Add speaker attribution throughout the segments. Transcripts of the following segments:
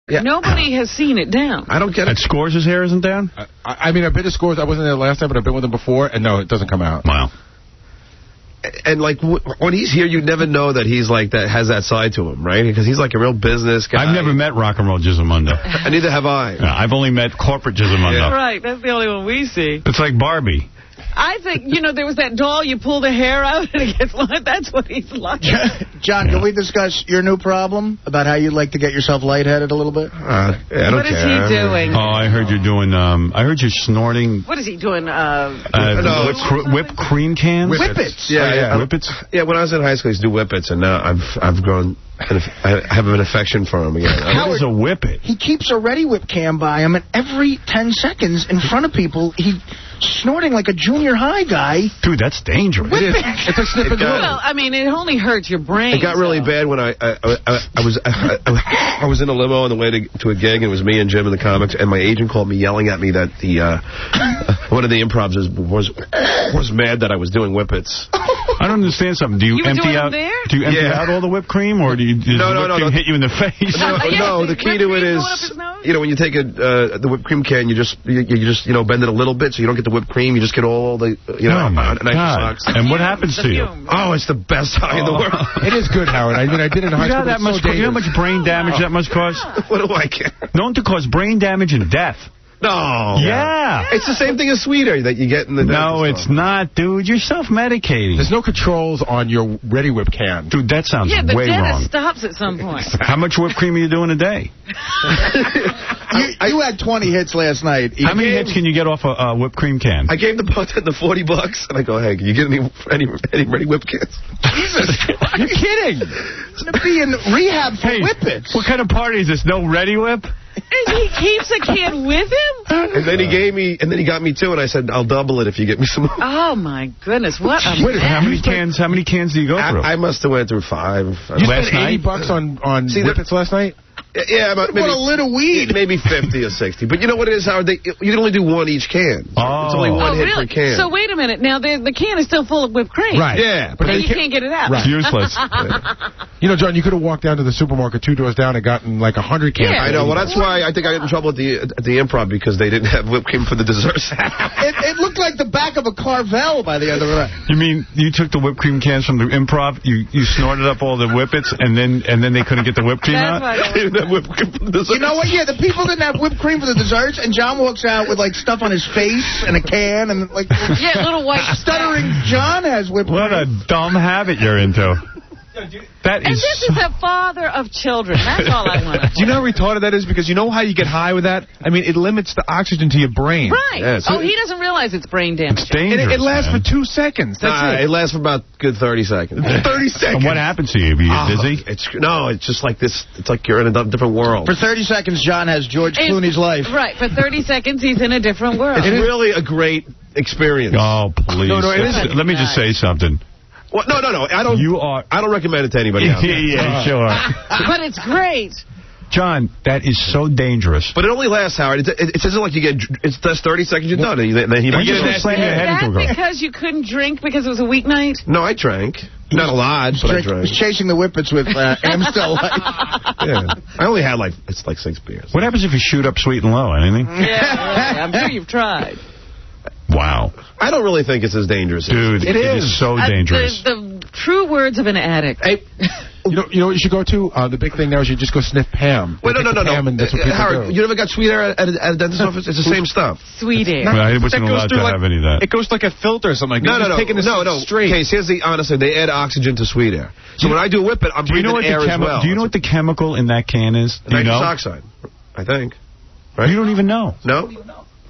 Speaker 1: Yeah.
Speaker 2: Nobody has seen it down.
Speaker 1: I don't get it.
Speaker 3: At Scores, his hair isn't down?
Speaker 4: I mean, I've been to Scores. I wasn't there last time, but I've been with him before, and no, it doesn't come out.
Speaker 3: Wow.
Speaker 1: And, like, when he's here, you never know that he's, like, that has that side to him, right? Because he's, like, a real business guy.
Speaker 3: I've never met Rock and Roll Gizamundo.
Speaker 1: And neither have I.
Speaker 3: I've only met corporate Gizamundo.
Speaker 2: Yeah. Right, that's the only one we see.
Speaker 3: It's like Barbie.
Speaker 2: I think, there was that doll, you pull the hair out and it gets long. That's what he's like.
Speaker 5: John, can we discuss your new problem about how you'd like to get yourself lightheaded a little bit?
Speaker 1: I don't care.
Speaker 2: What is he doing?
Speaker 3: Oh, I heard you're doing, I heard you're snorting.
Speaker 2: What is he doing?
Speaker 3: Whipped cream cans?
Speaker 5: Whippits.
Speaker 1: Yeah.
Speaker 3: Whippets?
Speaker 1: Yeah, when I was in high school, I used to do Whippits, and now I've grown, I have an affection for him again.
Speaker 3: What is a Whippet?
Speaker 5: He keeps a Ready Whip cam by him, and every 10 seconds in front of people, he's snorting like a junior high guy.
Speaker 3: Dude, that's dangerous.
Speaker 4: It's like sniffing glue.
Speaker 2: Well, I mean, it only hurts your brain.
Speaker 1: It got really bad when I was in a limo on the way to a gig, and it was me and Jim in the comics, and my agent called me yelling at me that the one of the improvs was mad that I was doing Whippets.
Speaker 3: I don't understand something. Do you empty out? Do you empty out all the whipped cream, or does the whipped cream hit you in the face?
Speaker 1: No, the key to it is, when you take the whipped cream can, you just bend it a little bit so you don't get the whipped cream. You just get all the
Speaker 3: oh my God. And what happens to you?
Speaker 1: Oh, it's the best high in the world.
Speaker 4: It is good, Howard. I mean, I did it in high school.
Speaker 3: You know how much brain damage that must cause?
Speaker 1: What do I care?
Speaker 3: Known to cause brain damage and death.
Speaker 1: No.
Speaker 3: Yeah.
Speaker 1: It's the same thing as sweeter that you get in the
Speaker 3: No, it's not, dude. You're self-medicating.
Speaker 4: There's no controls on your Ready Whip can.
Speaker 3: Dude, that sounds way wrong.
Speaker 2: Yeah, the dentist stops at some point.
Speaker 3: How much whipped cream are you doing a day?
Speaker 5: You had 20 hits last night.
Speaker 3: How many hits can you get off a whipped cream can?
Speaker 1: I gave the bartender $40, and I go, hey, can you get any Ready Whip cans?
Speaker 5: Jesus,
Speaker 4: you're kidding.
Speaker 5: It's going to be in rehab for Whippets.
Speaker 3: What kind of party is this? No Ready Whip?
Speaker 2: And he keeps a can with him?
Speaker 1: And then he got me two, and I said, I'll double it if you get me some more.
Speaker 2: Oh, my goodness. What a
Speaker 3: Wait, how many cans do you go through?
Speaker 1: I must have went through 5.
Speaker 4: You spent $80 on Whippets last night?
Speaker 1: Yeah, maybe,
Speaker 5: what a little weed.
Speaker 1: Maybe 50 or 60. But you know what it is, Howard? You can only do one each can. So it's only one hit per can.
Speaker 2: So wait a minute. Now, the can is still full of whipped cream.
Speaker 4: Right.
Speaker 1: Yeah.
Speaker 2: But you can't get it out.
Speaker 4: Right.
Speaker 3: It's useless.
Speaker 4: John, you could have walked down to the supermarket 2 doors down and gotten like 100 cans.
Speaker 1: Yeah. I know. Well, that's why I think I got in trouble at the Improv, because they didn't have whipped cream for the desserts.
Speaker 5: It looked like the back of a Carvel by the end of it.
Speaker 3: You mean you took the whipped cream cans from the Improv, you snorted up all the Whippets, and then they couldn't get the whipped cream out?
Speaker 1: They didn't have whipped cream for the desserts.
Speaker 5: You know what? Yeah, the people didn't have whipped cream for the desserts, and John walks out with, like, stuff on his face and a can, and, like...
Speaker 2: Yeah, little white...
Speaker 5: Stuttering John has whipped cream.
Speaker 3: What a dumb habit you're into.
Speaker 2: And this is the father of children. That's all I want to
Speaker 6: Do you know how retarded that is? Because you know how you get high with that? I mean, it limits the oxygen to your brain.
Speaker 2: Right.
Speaker 1: Yeah, so
Speaker 2: he doesn't realize it's brain damage.
Speaker 3: It's dangerous,
Speaker 6: It lasts for 2 seconds. That's it.
Speaker 1: It lasts for about good 30 seconds.
Speaker 6: 30 seconds.
Speaker 3: And what happens to you? Do you get dizzy?
Speaker 1: It's just like this. It's like you're in a different world.
Speaker 5: For 30 seconds, John has George Clooney's life.
Speaker 2: Right. For 30 seconds, he's in a different world.
Speaker 1: It's really a great experience.
Speaker 3: Oh, please. Let me just say something.
Speaker 1: Well, no. I don't recommend it to anybody else.
Speaker 3: Yeah, sure.
Speaker 2: But it's great.
Speaker 3: John, that is so dangerous.
Speaker 1: But it only lasts, Howard. It isn't like you get. It's just 30 seconds. You're done. And then you
Speaker 3: slam your head into a girl.
Speaker 2: Because you couldn't drink because it was a weeknight?
Speaker 1: No, I drank. Not a lot, but I drank.
Speaker 5: He was chasing the Whippets with Amstel Light.
Speaker 1: Yeah. I only had like 6 beers.
Speaker 3: What happens if you shoot up sweet and low? Anything?
Speaker 2: Yeah, I'm sure you've tried.
Speaker 3: Wow.
Speaker 1: I don't really think it's as dangerous.
Speaker 3: Dude, it is so dangerous.
Speaker 2: The true words of an addict.
Speaker 4: Hey, you know what you should go to? The big thing now is you just go sniff Pam.
Speaker 1: Wait, no.
Speaker 4: Pam, and that's what people
Speaker 1: Howard,
Speaker 4: do.
Speaker 1: you never got sweet air at a dentist's office? It's the same stuff.
Speaker 2: Sweet air.
Speaker 3: I wasn't allowed to have any of that.
Speaker 6: It goes like a filter or something like that.
Speaker 1: No.
Speaker 6: Straight.
Speaker 1: Case, here's the honest thing. They add oxygen to sweet air. So when I do Whippet, I'm breathing air as well.
Speaker 3: Do you know what the chemical in that can is? Do you know?
Speaker 1: Nitrous oxide, I think. Right?
Speaker 3: You don't even know.
Speaker 1: No?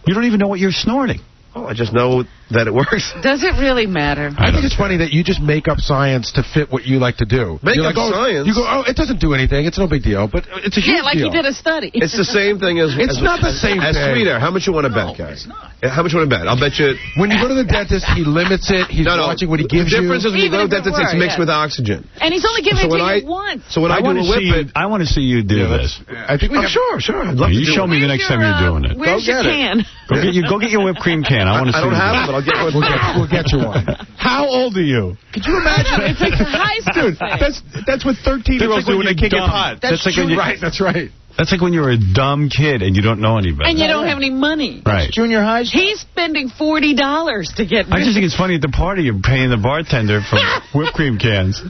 Speaker 3: You don't even know what you're snorting.
Speaker 1: Oh, I just know that it works.
Speaker 2: Does it really matter?
Speaker 4: I think it's funny that you just make up science to fit what you like to do.
Speaker 1: Make up science?
Speaker 4: You go, it doesn't do anything. It's no big deal. But it's a huge deal.
Speaker 2: Yeah, like you did a study.
Speaker 1: It's the same thing as...
Speaker 4: It's not the same thing.
Speaker 1: As sweet air. How much you want to bet, guys? How much you want to bet? I'll bet you...
Speaker 4: When you go to the dentist, he limits it. He's watching what he gives you.
Speaker 1: The difference is when you go to the dentist, it's mixed with oxygen.
Speaker 2: And he's only giving it to you once.
Speaker 1: So when I do a Whippet...
Speaker 3: I want to see you do this.
Speaker 4: I think
Speaker 1: Sure. I'd love to
Speaker 3: you show me the next time you're doing it.
Speaker 2: Where's your can?
Speaker 3: Go get your whipped cream can. I want to see
Speaker 1: I don't have it, but I'll get one.
Speaker 4: We'll get you one.
Speaker 3: How old are you?
Speaker 5: Could you imagine?
Speaker 2: It's like a high school thing.
Speaker 6: That's what 13-year-olds do when they kick a pot.
Speaker 5: That's
Speaker 4: right. That's right.
Speaker 3: That's like when you're a dumb kid and you don't know any better.
Speaker 2: And you don't have any money.
Speaker 3: Right.
Speaker 5: Junior high.
Speaker 2: He's spending $40 to get...
Speaker 3: I just think it's funny at the party you're paying the bartender for whipped cream cans.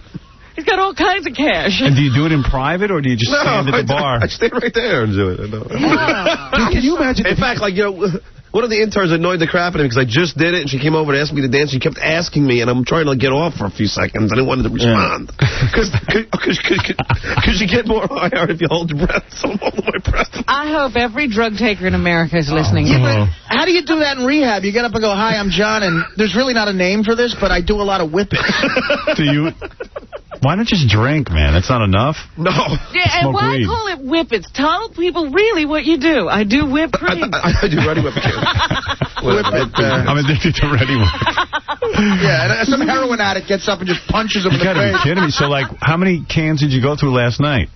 Speaker 2: He's got all kinds of cash.
Speaker 3: And do you do it in private or do you just stand at the bar?
Speaker 1: I stay right there and do it.
Speaker 4: Can you imagine?
Speaker 1: In fact, like, one of the interns annoyed the crap out of me because I just did it, and she came over and asked me to dance. She kept asking me, and I'm trying to get off for a few seconds. I didn't want to respond. Because you get more higher if you hold your breath. So I'm holding my breath.
Speaker 2: I hope every drug taker in America is listening.
Speaker 5: How do you do that in rehab? You get up and go, "Hi, I'm John," and there's really not a name for this, but I do a lot of whippets.
Speaker 3: Why not just drink, man? That's not enough?
Speaker 1: No.
Speaker 2: Yeah, and why call it Whippits? Tell people really what you do. I do whipped cream.
Speaker 1: I do Ready Whip.
Speaker 3: I'm addicted to Ready Whip.
Speaker 5: Yeah, and some heroin addict gets up and just punches him in the face.
Speaker 3: You gotta be kidding me. So, like, how many cans did you go through last night?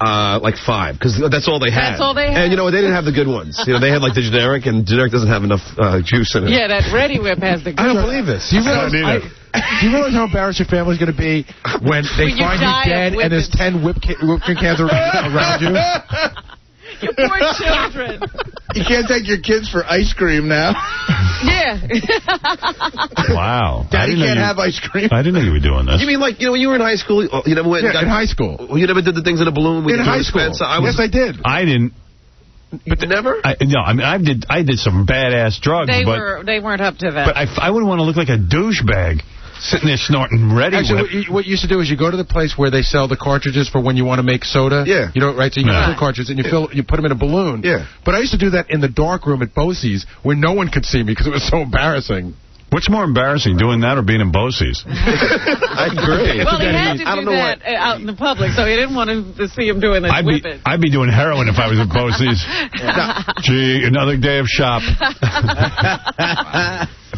Speaker 1: Like 5, because that's all they had.
Speaker 2: That's all they had.
Speaker 1: And, they didn't have the good ones. They had, like, the generic, and generic doesn't have enough juice in it.
Speaker 2: Yeah, that Ready Whip has the good.
Speaker 1: I don't believe this.
Speaker 4: Do you realize how embarrassed your family's going to be when they find you dead and there's 10 whipped cream cans around you?
Speaker 2: Your poor children.
Speaker 5: You can't take your kids for ice cream now.
Speaker 2: Yeah.
Speaker 3: Wow.
Speaker 5: Daddy can't have ice cream.
Speaker 3: I didn't know you were doing this.
Speaker 1: You mean like, when you were in high school, you never went...
Speaker 4: in high school.
Speaker 1: You never did the things in a balloon?
Speaker 4: In high school. Yes, I did.
Speaker 3: I didn't.
Speaker 1: But never?
Speaker 3: No, I mean, I did some badass drugs.
Speaker 2: They weren't up to that.
Speaker 3: But I wouldn't want to look like a douchebag. Sitting there snorting Ready Whip.
Speaker 4: Actually, what you used to do is you go to the place where they sell the cartridges for when you want to make soda.
Speaker 1: Yeah.
Speaker 4: Right? So you fill the cartridges and you put them in a balloon.
Speaker 1: Yeah.
Speaker 4: But I used to do that in the dark room at Bosie's where no one could see me because it was so embarrassing.
Speaker 3: What's more embarrassing, doing that or being in Bosie's?
Speaker 1: I agree.
Speaker 2: Well, he had to do that out in the public, so he didn't want to see him doing that whippet.
Speaker 3: I'd be doing heroin if I was at Bosie's. Gee, another day of shop.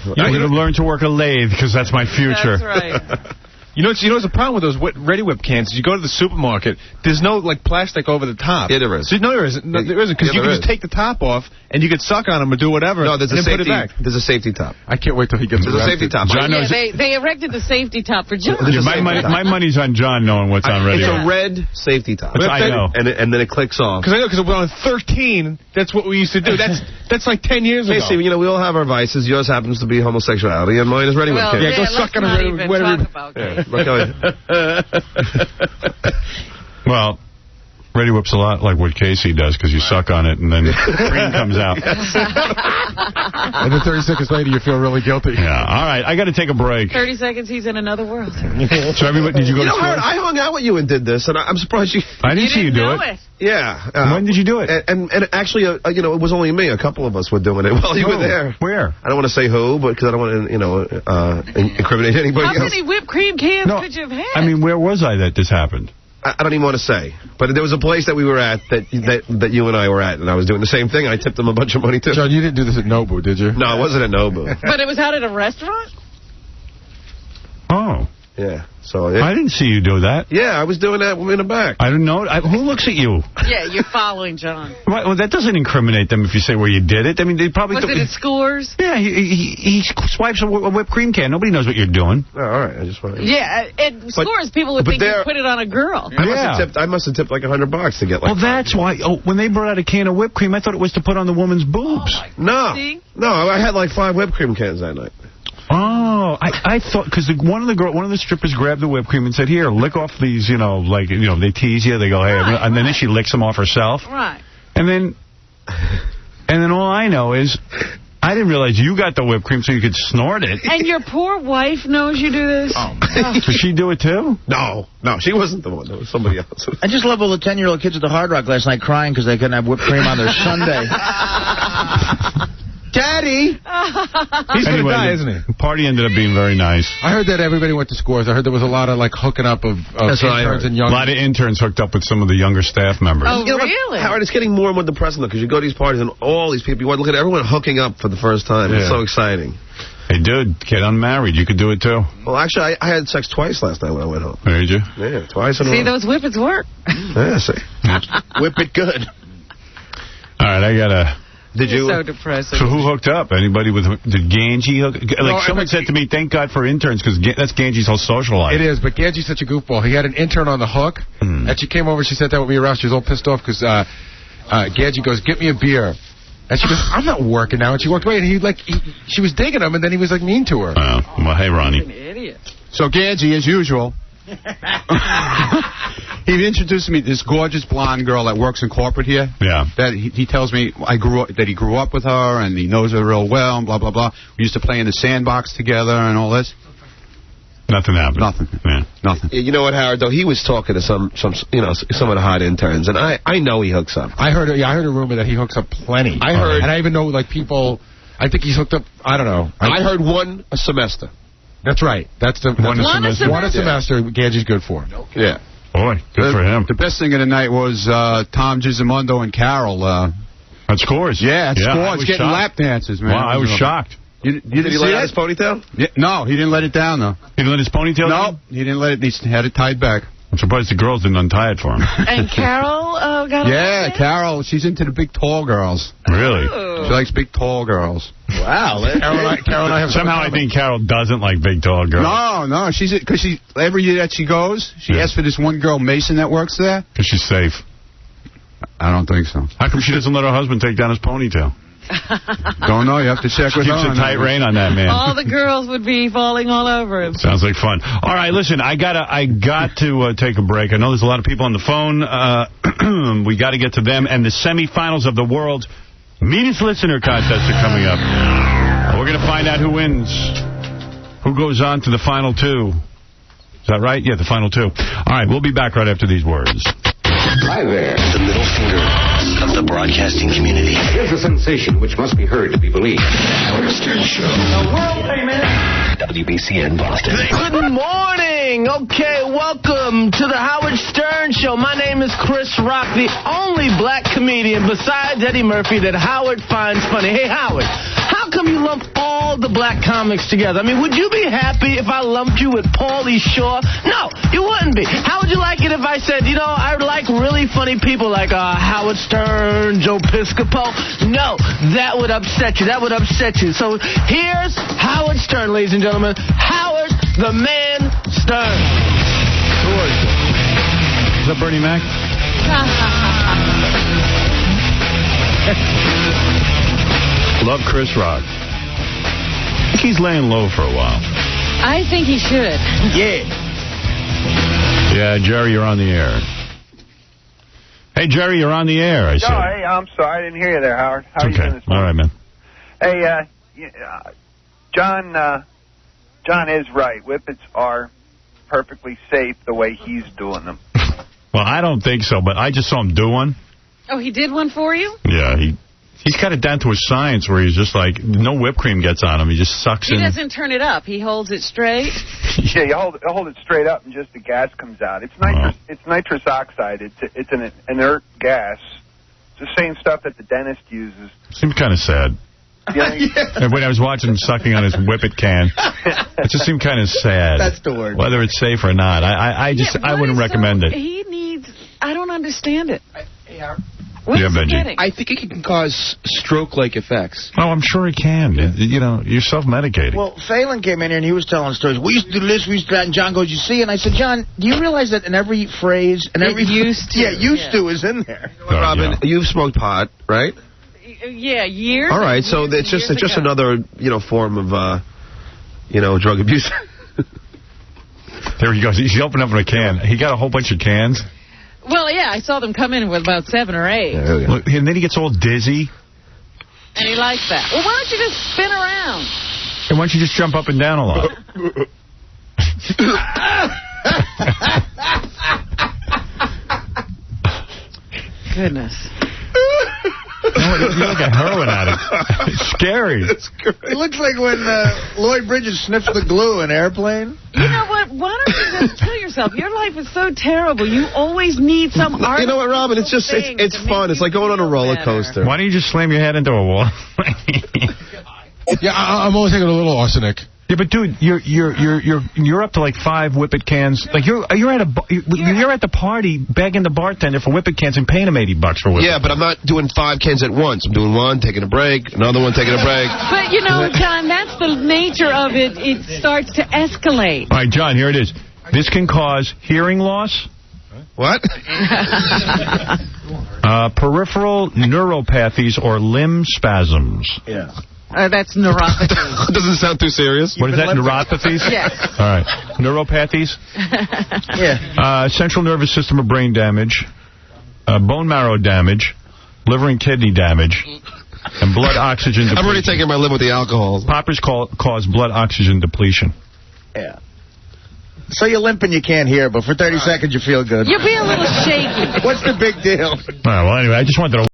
Speaker 3: I'm going to learn to work a lathe because that's my future.
Speaker 2: That's right.
Speaker 6: You know what's the problem with those Ready Whip cans? Is you go to the supermarket, there's no, like, plastic over the top.
Speaker 1: Yeah, there is.
Speaker 6: No, there isn't. No, there isn't, because you can just take the top off, and you can suck on them or do whatever,
Speaker 1: no, there's
Speaker 6: and
Speaker 1: a
Speaker 6: then
Speaker 1: safety,
Speaker 6: put it back.
Speaker 1: There's a safety top.
Speaker 4: I can't wait till he gets
Speaker 1: There's a safety top.
Speaker 3: John knows
Speaker 2: they erected the safety top for John.
Speaker 3: Yeah, my money's on John knowing what's on Ready Whip.
Speaker 1: It's a red safety top.
Speaker 3: I know.
Speaker 1: And then it clicks off.
Speaker 6: Because when I was 13, that's what we used to do. That's like 10 years ago.
Speaker 1: Hey, Steve, we all have our vices. Yours happens to be homosexuality, and mine is Ready Whip.
Speaker 6: Yeah, go suck on a Ready
Speaker 2: Whip.
Speaker 3: Well, Ready Whip's a lot like what Casey does, because you suck on it and then cream comes out.
Speaker 4: And then 30 seconds later, you feel really guilty.
Speaker 3: Yeah. All right, I got to take a break.
Speaker 2: 30 seconds, he's in another world.
Speaker 3: So everybody, did you go to school?
Speaker 1: I hung out with you and did this, and I'm surprised you...
Speaker 3: I didn't see you do it.
Speaker 1: Yeah.
Speaker 3: When did you do it?
Speaker 1: And actually, it was only me. A couple of us were doing it while you were there.
Speaker 3: Where?
Speaker 1: I don't want to say who, but because I don't want to, incriminate anybody else.
Speaker 2: How many whipped cream cans could you have had?
Speaker 3: I mean, where was I that this happened?
Speaker 1: I don't even want to say. But there was a place that we were at that you and I were at, and I was doing the same thing. I tipped them a bunch of money, too.
Speaker 4: John, you didn't do this at Nobu, did you?
Speaker 1: No, it wasn't at Nobu.
Speaker 2: But it was out at a restaurant?
Speaker 3: Oh.
Speaker 1: Yeah. So
Speaker 3: I didn't see you do that.
Speaker 1: Yeah, I was doing that in the back.
Speaker 3: I don't know. Who looks at you?
Speaker 2: Yeah, you're following John.
Speaker 3: Well, that doesn't incriminate them if you say where you did it. I mean, they probably...
Speaker 2: Was it at Scores?
Speaker 3: Yeah, he swipes a whipped cream can. Nobody knows what you're doing.
Speaker 1: Oh, all right, I just want to...
Speaker 2: Yeah, at Scores, people would think you put it on a girl.
Speaker 1: I must have tipped like $100 to get like...
Speaker 3: Well, that's why... Oh, when they brought out a can of whipped cream, I thought it was to put on the woman's boobs.
Speaker 1: No, I had like 5 whipped cream cans that night.
Speaker 3: Oh, I thought, because one of the strippers grabbed the whipped cream and said, here, lick off these, they tease you, they go, hey, and then she licks them off herself.
Speaker 2: Right.
Speaker 3: And then all I know is, I didn't realize you got the whipped cream so you could snort it.
Speaker 2: And your poor wife knows you do this?
Speaker 3: Oh, did she do it too?
Speaker 1: No, she wasn't the one. That was somebody else.
Speaker 5: I just love all the 10-year-old kids at the Hard Rock last night crying because they couldn't have whipped cream on their Sunday. Daddy!
Speaker 6: He's going to die, isn't he?
Speaker 3: The party ended up being very nice.
Speaker 4: I heard that everybody went to Scores. I heard there was a lot of, hooking up of interns and young...
Speaker 3: A lot of interns hooked up with some of the younger staff members.
Speaker 2: Oh, really?
Speaker 1: Howard, it's getting more and more depressing, though, because you go to these parties and all these people, you want to look at everyone hooking up for the first time. Yeah. It's so exciting.
Speaker 3: Hey, dude, get unmarried. You could do it, too.
Speaker 1: Well, actually, I had sex twice last night when I went home.
Speaker 3: Did you?
Speaker 1: Yeah, twice in a row.
Speaker 2: See, those whippets work.
Speaker 1: Yeah, see.
Speaker 5: Whip it good.
Speaker 3: All right, I got to
Speaker 1: Did you?
Speaker 2: So depressing.
Speaker 3: So who hooked up? Anybody with... Did Ganji hook... Like, someone said to me, thank God for interns, because that's Ganji's whole social life.
Speaker 4: It is, but Ganji's such a goofball. He had an intern on the hook, and she came over, she sat down with me around. She was all pissed off because Ganji goes, get me a beer. And she goes, I'm not working now. And she walked away, and she was digging him, and then he was, like, mean to her.
Speaker 3: Oh, well, hey, Ronnie.
Speaker 2: An idiot.
Speaker 7: So Ganji, as usual, he introduced me to this gorgeous blonde girl that works in corporate here.
Speaker 3: Yeah.
Speaker 7: That he tells me that he grew up with her, and he knows her real well, and blah, blah, blah. We used to play in the sandbox together and all this.
Speaker 3: Nothing happened.
Speaker 7: Nothing.
Speaker 3: Yeah.
Speaker 7: Nothing.
Speaker 1: You know what, Howard, though? He was talking to some of the hot interns, and I know he hooks up.
Speaker 4: I heard a rumor that he hooks up plenty.
Speaker 1: I heard.
Speaker 4: And I even know, like, people, I think he's hooked up, I don't know.
Speaker 1: I heard one a semester.
Speaker 4: That's right. That's the
Speaker 3: One a semester.
Speaker 4: One a semester, Ganji's good for.
Speaker 1: Yeah.
Speaker 3: Boy, good for him.
Speaker 7: The best thing of the night was Tom Gisamondo and Carol.
Speaker 3: At Scores.
Speaker 7: Yeah, at Scores, getting lap dances, man.
Speaker 3: Wow, I was shocked.
Speaker 7: You
Speaker 1: Did he let out his ponytail?
Speaker 7: Yeah, no, he didn't let it down, though.
Speaker 3: He didn't let his ponytail
Speaker 7: No,
Speaker 3: down?
Speaker 7: he didn't let it. He had it tied back.
Speaker 3: I'm surprised the girls didn't untie it for him.
Speaker 2: And Carol got
Speaker 7: Yeah,
Speaker 2: a
Speaker 7: Carol, she's into the big, tall girls.
Speaker 3: Really?
Speaker 7: She likes big, tall girls.
Speaker 1: Wow.
Speaker 4: Carol and I have
Speaker 3: Somehow I think Carol doesn't like big, tall girls.
Speaker 7: No, because every year that she goes, she asks for this one girl, Mason, that works there.
Speaker 3: Because she's safe.
Speaker 7: I don't think so.
Speaker 3: How come she doesn't let her husband take down his ponytail?
Speaker 7: Don't know. You have to check with her.
Speaker 3: Keeps a tight rein on that man.
Speaker 2: All the girls would be falling all over him.
Speaker 3: Sounds like fun. All right, listen, I got to take a break. I know there's a lot of people on the phone. We got to get to them. And the semifinals of the world's meanest listener contest are coming up. We're going to find out who wins. Who goes on to the final two. Is that right? Yeah, the final two. All right, we'll be back right after these words.
Speaker 8: Hi there. The middle finger of the broadcasting community.
Speaker 9: Here's a sensation which must be heard to be believed.
Speaker 8: Howard Stern Show.
Speaker 9: The world famous
Speaker 8: WBCN Boston.
Speaker 10: Good morning. Okay, welcome to the Howard Stern Show. My name is Chris Rock, the only black comedian besides Eddie Murphy that Howard finds funny. Hey, Howard, how come you lump all the black comics together? I mean, would you be happy if I lumped you with Pauly Shore? No, you wouldn't be. How would you like it if I said, I like really funny people like Howard Stern, Joe Piscopo? No, that would upset you. That would upset you. So here's Howard Stern, ladies and gentlemen. Howard the Man Stern.
Speaker 3: Is that Bernie Mac? Love Chris Rock. I think he's laying low for a while.
Speaker 2: I think he should.
Speaker 10: Yeah.
Speaker 3: Yeah, Jerry, you're on the air. Hey, Jerry, you're on the air, I said.
Speaker 11: Hey, I'm sorry. I didn't hear you there, Howard. How are you doing this
Speaker 3: morning? All right, man.
Speaker 11: Hey, John is right. Whippets are perfectly safe the way he's doing them.
Speaker 3: Well, I don't think so, but I just saw him do one.
Speaker 2: Oh, he did one for you?
Speaker 3: Yeah, he's got it down to a science where he's just like, no whipped cream gets on him. He just sucks in.
Speaker 2: He doesn't turn it up. He holds it straight.
Speaker 11: Yeah, you hold it straight up and just the gas comes out. It's nitrous. It's nitrous oxide. It's an inert gas. It's the same stuff that the dentist uses.
Speaker 3: Seemed kind of sad. And when I was watching him sucking on his Whippet can, it just seemed kind of sad.
Speaker 5: That's the word.
Speaker 3: Whether it's safe or not, I wouldn't recommend it.
Speaker 2: He needs. I don't understand it.
Speaker 3: Yeah, Benji.
Speaker 6: I think it can cause stroke-like effects.
Speaker 3: Oh, I'm sure it can. You're self-medicating.
Speaker 5: Well, Phelan came in here and he was telling stories. We used to do this, we used to do that, and John goes, you see? And I said, John, do you realize that in every phrase, and every
Speaker 2: used to.
Speaker 5: Yeah, used to is in there.
Speaker 1: Robin, you've smoked pot, right?
Speaker 2: Yeah, years.
Speaker 1: All right, so it's just another form of drug abuse.
Speaker 3: There he goes. He's opening up a can. He got a whole bunch of cans.
Speaker 2: Well, yeah, I saw them come in with about 7 or 8.
Speaker 3: Look, and then he gets all dizzy.
Speaker 2: And he likes that. Well, why don't you just spin around?
Speaker 3: And why don't you just jump up and down a lot?
Speaker 2: Goodness.
Speaker 3: You're like a heroin addict. It's scary.
Speaker 5: It looks like when Lloyd Bridges sniffs the glue in Airplane.
Speaker 2: You know what? Why don't you just kill yourself? Your life is so terrible. You always need some art.
Speaker 1: You know what, Robin? It's just it's fun. It's like going on a roller coaster.
Speaker 3: Why don't you just slam your head into a wall?
Speaker 4: Yeah, I'm always thinking a little arsenic.
Speaker 3: Yeah, but dude, you're up to like 5 Whippet cans. Like you're at the party begging the bartender for Whippet cans and paying him $80 for Whippet.
Speaker 1: Yeah, but I'm not doing 5 cans at once. I'm doing one, taking a break, another one, taking a break.
Speaker 2: But you know, John, that's the nature of it. It starts to escalate.
Speaker 3: All right, John, here it is. This can cause hearing loss.
Speaker 1: What?
Speaker 3: Peripheral neuropathies or limb spasms.
Speaker 5: Yeah.
Speaker 2: That's neuropathy.
Speaker 1: Doesn't sound too serious.
Speaker 3: What is that, neuropathies?
Speaker 2: Yes.
Speaker 3: All right. Neuropathies?
Speaker 5: Yeah.
Speaker 3: Central nervous system or brain damage, bone marrow damage, liver and kidney damage, and blood oxygen depletion.
Speaker 1: I'm already taking my live with the alcohol.
Speaker 3: Poppers cause blood oxygen depletion.
Speaker 5: Yeah. So you're limping, you can't hear, but for 30 seconds you feel good.
Speaker 2: You'll be a little shaky.
Speaker 5: What's the big deal?
Speaker 3: All right, well, anyway, I just wanted to